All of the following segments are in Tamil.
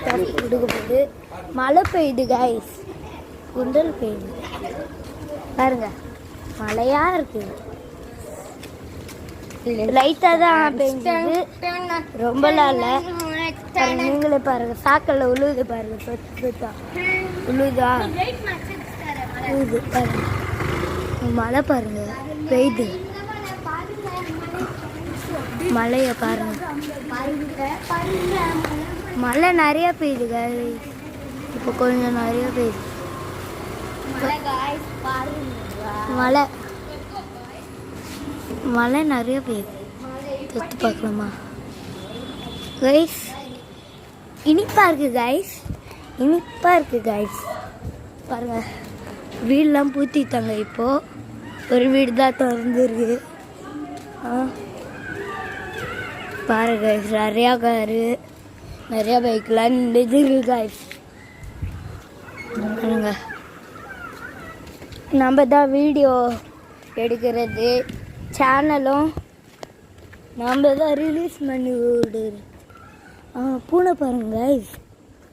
கொடுக்க போகுது. மழை பெய்யுது கைஸ், குண்டல் பெய்யுது பாருங்க, மழையா இருக்கு. லைட்டாக தான் பெய்யுது, ரொம்பலாம் இல்லை. நீங்களே பாருங்க, சாக்கல்ல உழுவுது பாருங்க, சொத்து சொத்தா உழுவுதா உழுவுது பாருங்க. மழை பாருங்க பெய்யுது, மழைய பாருங்க, மழை நிறைய பெய்யுதுங்க. இப்போ கொஞ்சம் நிறைய பெய்யுது மழை, மழை நிறைய பெய்யுது. தொத்து பார்க்கலாமா கைஸ்? இனிப்பா இருக்கு கைஸ், இனிப்பா இருக்கு கைஸ். பாருங்க, வீடெலாம் பூத்திட்டாங்க. இப்போ ஒரு வீடு தான் திறந்துருக்கு. பாருங்க நிறையா காரு, நிறையா பைக்கெலாம் நின்றுருக்கு கைஸ். பாருங்க, நம்ம தான் வீடியோ எடுக்கிறது, சேனலும் நம்ம தான் ரிலீஸ் பண்ணி விடுறது. பூனை பாருங்க கைஸ்,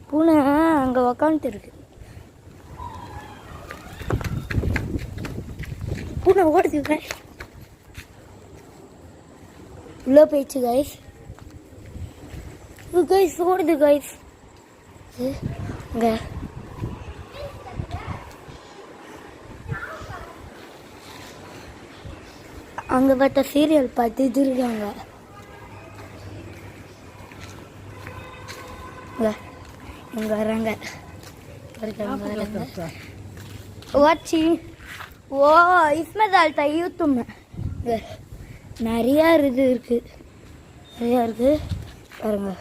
பூனை அங்கே உக்காந்துருக்கு. பூனை ஓடுது கைஸ், உள்ள போயிடுச்சு கைஸ். கைஸ் ஓடுது கைஸ். அங்கே பார்த்தா சீரியல் பார்த்துட்டு இருக்காங்க. இங்கே வராங்க வாட்சி. ஓ इसमें डालता है यूट्यूब में. நிறையா இது இருக்குது, நிறையா இருக்குது பாருங்க.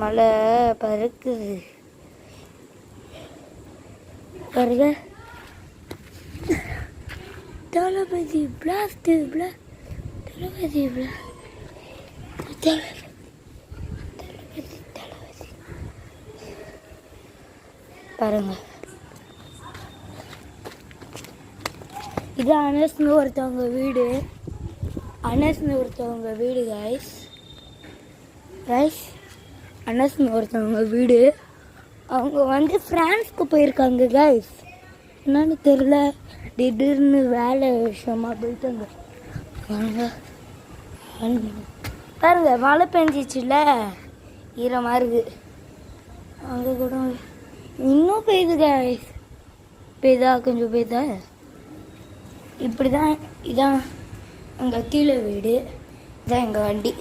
மழை பறக்குது பாருங்க. தளபதி பிளாஸ்ட் தளபதி பாருங்க. இது அனஸ்னு ஒருத்தவங்க வீடு, அனஸ்னு ஒருத்தவங்க வீடு கைஸ். கைஸ் அனஸ்னு ஒருத்தவங்க வீடு. அவங்க வந்து ஃப்ரான்ஸ்க்கு போயிருக்காங்க கைஸ், என்னன்னு தெரில, திடீர்னு வேலை விஷயமா போயிட்டாங்க. பாருங்க மழை பெஞ்சிச்சுல, ஈரமாக இருக்குது. அங்கே கூட இன்னும் பெய்யுது கைஸ், பெய்தா கொஞ்சம் பெய்தா. இப்படி தான், இதான் எங்கள் கீழே வீடு, இதான் எங்கள் வண்டி.